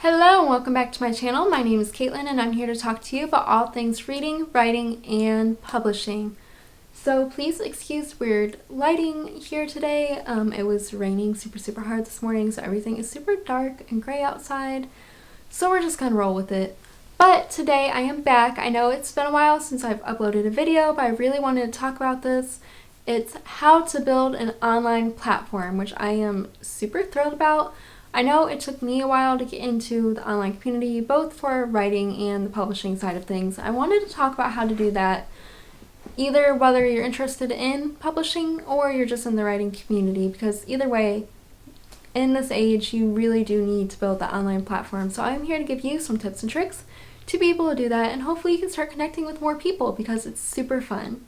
Hello and welcome back to my channel. My name is Caitlin and I'm here to talk to you about all things reading, writing, and publishing. So please excuse weird lighting here today. It was raining super hard this morning, so everything is super dark and gray outside. So we're just gonna roll with it. But today I am back. I know it's been a while since I've uploaded a video, but I really wanted to talk about this. It's how to build an online platform, which I am super thrilled about. I know it took me a while to get into the online community, both for writing and the publishing side of things. I wanted to talk about how to do that, either whether you're interested in publishing or you're just in the writing community, because either way, in this age, you really do need to build that online platform. So I'm here to give you some tips and tricks to be able to do that, and hopefully you can start connecting with more people because it's super fun.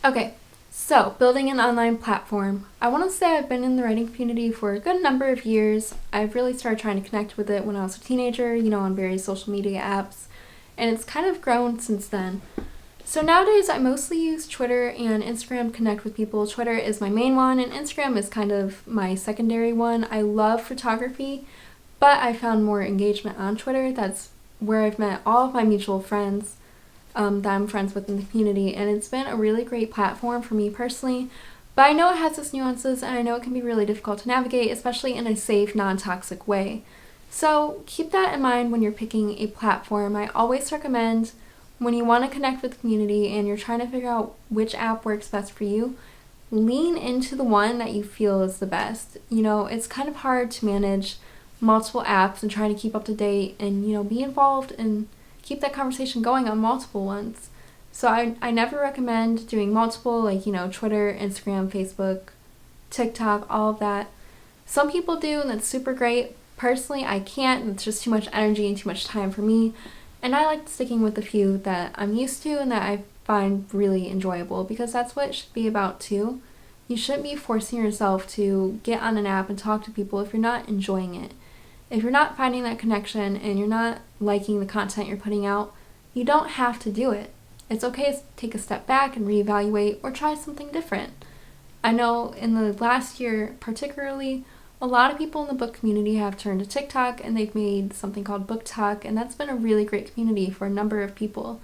Okay. So, building an online platform. I want to say I've been in the writing community for a good number of years. I've really started trying to connect with it when I was a teenager, on various social media apps, and it's kind of grown since then. So nowadays I mostly use Twitter and Instagram to connect with people. Twitter is my main one and Instagram is kind of my secondary one. I love photography, but I found more engagement on Twitter. That's where I've met all of my mutual friends that I'm friends with in the community, and it's been a really great platform for me personally, but I know it has its nuances and I know it can be really difficult to navigate, especially in a safe, non-toxic way. So keep that in mind when you're picking a platform. I always recommend when you want to connect with the community and you're trying to figure out which app works best for you, lean into the one that you feel is the best. It's kind of hard to manage multiple apps and trying to keep up to date and be involved and keep that conversation going on multiple ones. So I never recommend doing multiple, Twitter, Instagram, Facebook, TikTok, all of that. Some people do, and that's super great. Personally, I can't. It's just too much energy and too much time for me. And I like sticking with the few that I'm used to and that I find really enjoyable, because that's what it should be about too. You shouldn't be forcing yourself to get on an app and talk to people if you're not enjoying it. If you're not finding that connection and you're not liking the content you're putting out, you don't have to do it. It's okay to take a step back and reevaluate or try something different. I know in the last year particularly, a lot of people in the book community have turned to TikTok and they've made something called Book Talk, and that's been a really great community for a number of people.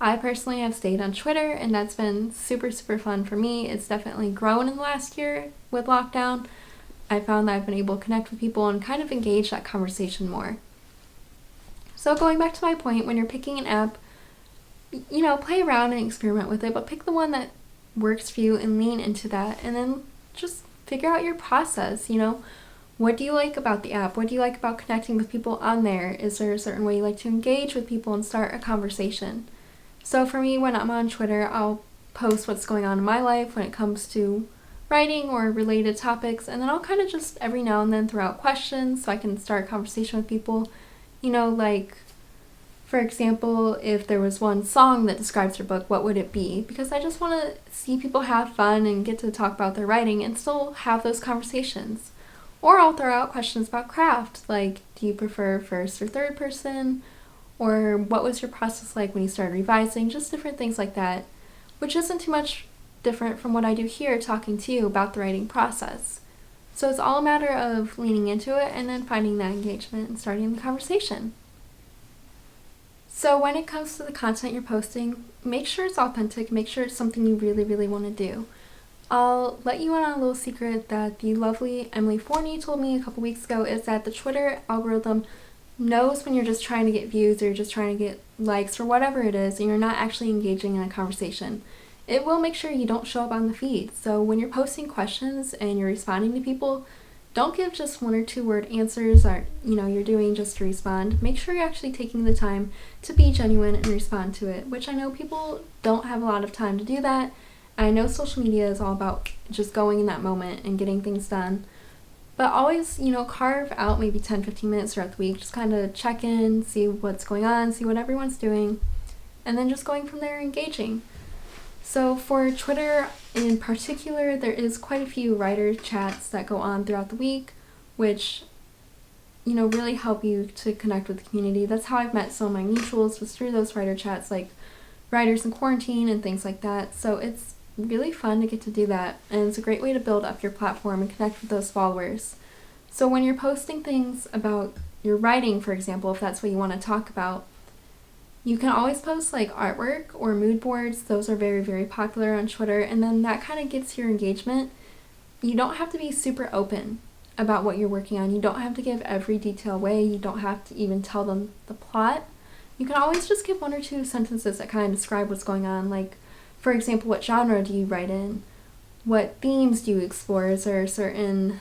I personally have stayed on Twitter and that's been super fun for me. It's definitely grown in the last year with lockdown. I found that I've been able to connect with people and kind of engage that conversation more. So going back to my point, when you're picking an app, play around and experiment with it, but pick the one that works for you and lean into that, and then just figure out your process. What do you like about the app? What do you like about connecting with people on there? Is there a certain way you like to engage with people and start a conversation? So for me, when I'm on Twitter, I'll post what's going on in my life when it comes to writing or related topics, and then I'll kind of just every now and then throw out questions so I can start a conversation with people. For example, if there was one song that describes your book, what would it be? Because I just want to see people have fun and get to talk about their writing and still have those conversations. Or I'll throw out questions about craft, like do you prefer first or third person? Or what was your process like when you started revising? Just different things like that, which isn't too much different from what I do here talking to you about the writing process. So it's all a matter of leaning into it and then finding that engagement and starting the conversation. So when it comes to the content you're posting, make sure it's authentic, make sure it's something you really want to do. I'll let you in on a little secret that the lovely Emily Forney told me a couple weeks ago, is that the Twitter algorithm knows when you're just trying to get views or you're just trying to get likes or whatever it is and you're not actually engaging in a conversation. It will make sure you don't show up on the feed. So when you're posting questions and you're responding to people, don't give just 1 or 2 word answers or you're doing just to respond. Make sure you're actually taking the time to be genuine and respond to it, which I know people don't have a lot of time to do that. I know social media is all about just going in that moment and getting things done. But always, carve out maybe 10-15 minutes throughout the week. Just kind of check in, see what's going on, see what everyone's doing, and then just going from there engaging. So for Twitter in particular, there is quite a few writer chats that go on throughout the week, which, really help you to connect with the community. That's how I've met some of my mutuals, was through those writer chats, like Writers in Quarantine and things like that. So it's really fun to get to do that, and it's a great way to build up your platform and connect with those followers. So when you're posting things about your writing, for example, if that's what you want to talk about, you can always post like artwork or mood boards. Those are very, very popular on Twitter, and then that kind of gets your engagement. You don't have to be super open about what you're working on. You don't have to give every detail away. You don't have to even tell them the plot. You can always just give one or two sentences that kind of describe what's going on. Like, for example, what genre do you write in? What themes do you explore? Is there a certain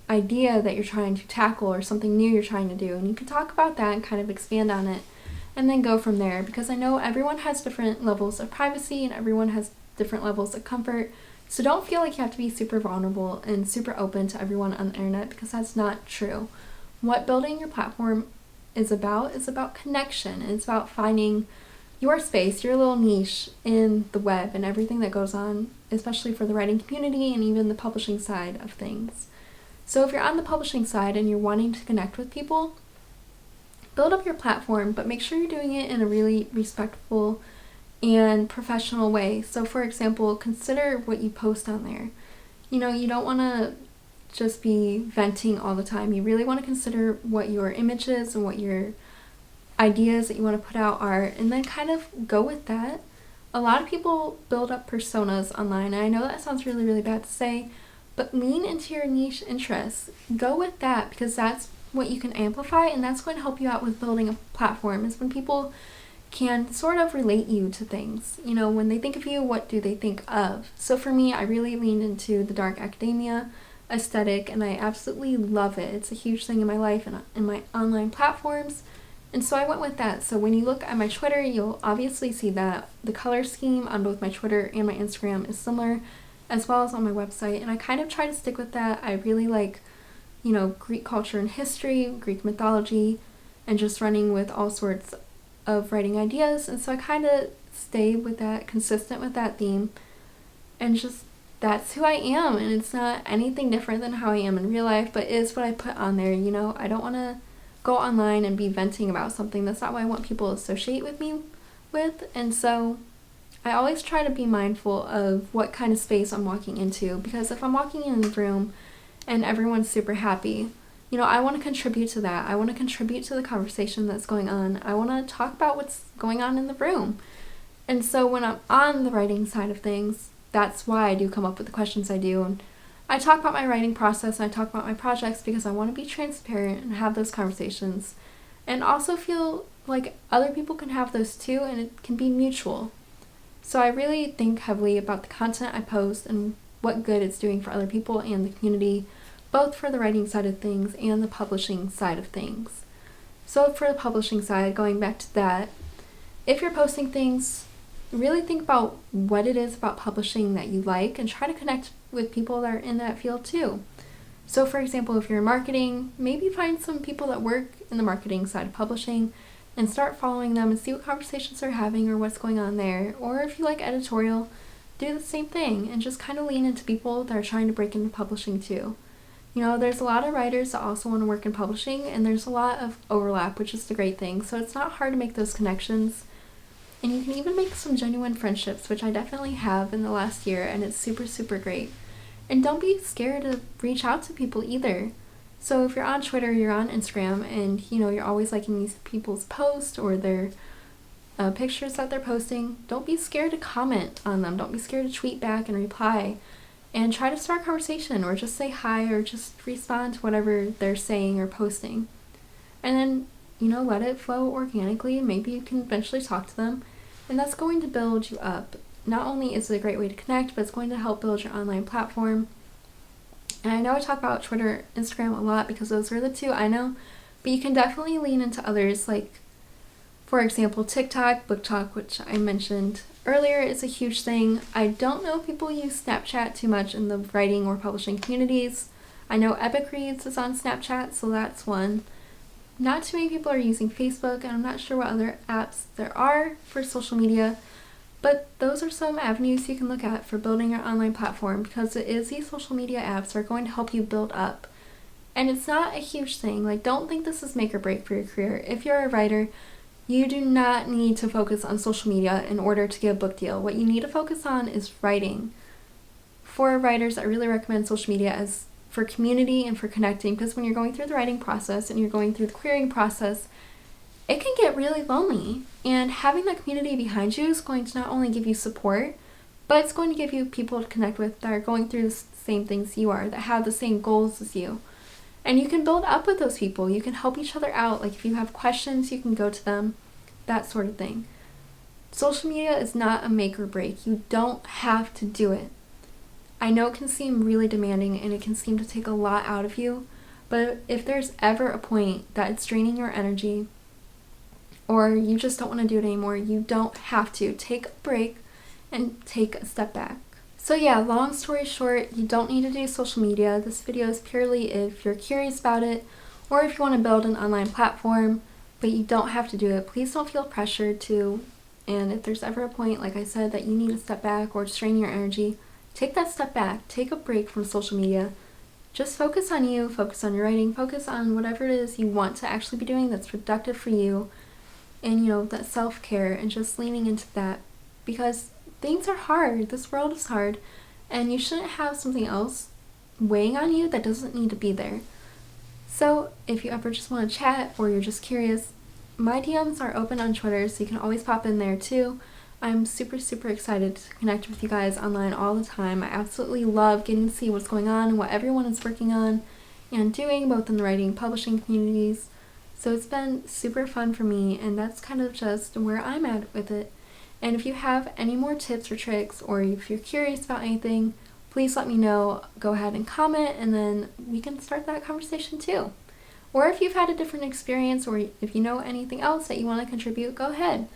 idea that you're trying to tackle or something new you're trying to do? And you can talk about that and kind of expand on it and then go from there, because I know everyone has different levels of privacy and everyone has different levels of comfort. So don't feel like you have to be super vulnerable and super open to everyone on the internet, because that's not true. What building your platform is about connection. It's about finding your space, your little niche in the web and everything that goes on, especially for the writing community and even the publishing side of things. So if you're on the publishing side and you're wanting to connect with people, build up your platform, but make sure you're doing it in a really respectful and professional way. So for example, consider what you post on there. You don't want to just be venting all the time. You really want to consider what your images and what your ideas that you want to put out are, and then kind of go with that. A lot of people build up personas online, and I know that sounds really, really bad to say, but lean into your niche interests. Go with that, because that's what you can amplify, and that's going to help you out with building a platform, is when people can sort of relate you to things. When they think of you, what do they think of? So for me, I really leaned into the dark academia aesthetic, and I absolutely love it. It's a huge thing in my life and in my online platforms. And so I went with that. So when you look at my Twitter, you'll obviously see that the color scheme on both my Twitter and my Instagram is similar, as well as on my website. And I kind of try to stick with that. I really like, Greek culture and history, Greek mythology, and just running with all sorts of writing ideas. And so I kind of stay with that, consistent with that theme, and just that's who I am. And it's not anything different than how I am in real life, but is what I put on there. I don't want to go online and be venting about something. That's not what I want people to associate with me with. And so I always try to be mindful of what kind of space I'm walking into, because if I'm walking in a room and everyone's super happy, I want to contribute to that. I want to contribute to the conversation that's going on. I want to talk about what's going on in the room. And so when I'm on the writing side of things, that's why I do come up with the questions I do. And I talk about my writing process, and I talk about my projects, because I want to be transparent and have those conversations, and also feel like other people can have those too, and it can be mutual. So I really think heavily about the content I post and what good it's doing for other people and the community, both for the writing side of things and the publishing side of things. So for the publishing side, going back to that, if you're posting things, really think about what it is about publishing that you like, and try to connect with people that are in that field too. So for example, if you're in marketing, maybe find some people that work in the marketing side of publishing and start following them and see what conversations they're having or what's going on there. Or if you like editorial, do the same thing and just kind of lean into people that are trying to break into publishing too. There's a lot of writers that also want to work in publishing, and there's a lot of overlap, which is the great thing. So it's not hard to make those connections. And you can even make some genuine friendships, which I definitely have in the last year, and it's super, super great. And don't be scared to reach out to people either. So if you're on Twitter, you're on Instagram, and you're always liking these people's posts or their pictures that they're posting, don't be scared to comment on them. Don't be scared to tweet back and reply, and try to start a conversation, or just say hi, or just respond to whatever they're saying or posting. And then let it flow organically. Maybe you can eventually talk to them, and that's going to build you up. Not only is it a great way to connect, but it's going to help build your online platform. And I know I talk about Twitter, Instagram a lot, because those are the two I know, but you can definitely lean into others, like, for example, TikTok, Book Talk, which I mentioned earlier, is a huge thing. I don't know if people use Snapchat too much in the writing or publishing communities. I know Epic Reads is on Snapchat, so that's one. Not too many people are using Facebook, and I'm not sure what other apps there are for social media, but those are some avenues you can look at for building your online platform, because it is these social media apps that are going to help you build up. And it's not a huge thing. Like, don't think this is make or break for your career. If you're a writer, you do not need to focus on social media in order to get a book deal. What you need to focus on is writing. For writers, I really recommend social media as for community and for connecting, because when you're going through the writing process and you're going through the querying process, it can get really lonely. And having that community behind you is going to not only give you support, but it's going to give you people to connect with that are going through the same things you are, that have the same goals as you. And you can build up with those people. You can help each other out. Like if you have questions, you can go to them, that sort of thing. Social media is not a make or break. You don't have to do it. I know it can seem really demanding and it can seem to take a lot out of you, but if there's ever a point that it's draining your energy or you just don't want to do it anymore, you don't have to. Take a break and take a step back. So yeah, long story short, you don't need to do social media. This video is purely if you're curious about it or if you want to build an online platform, but you don't have to do it. Please don't feel pressured to. And if there's ever a point, like I said, that you need to step back or it's draining your energy, take that step back. Take a break from social media. Just focus on you, focus on your writing, focus on whatever it is you want to actually be doing that's productive for you. And that self-care and just leaning into that, because things are hard. This world is hard, and you shouldn't have something else weighing on you that doesn't need to be there. So if you ever just want to chat or you're just curious, my DMs are open on Twitter, so you can always pop in there too. I'm super, super excited to connect with you guys online all the time. I absolutely love getting to see what's going on and what everyone is working on and doing, both in the writing and publishing communities. So it's been super fun for me, and that's kind of just where I'm at with it. And if you have any more tips or tricks, or if you're curious about anything, please let me know. Go ahead and comment, and then we can start that conversation too. Or if you've had a different experience, or if you know anything else that you want to contribute, go ahead.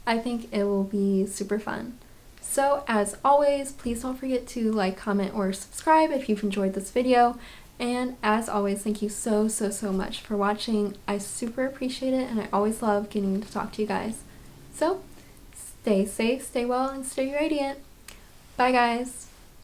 I think it will be super fun. So as always, please don't forget to like, comment, or subscribe if you've enjoyed this video. And as always, thank you so, so, so much for watching. I super appreciate it, and I always love getting to talk to you guys. So stay safe, stay well, and stay radiant. Bye, guys.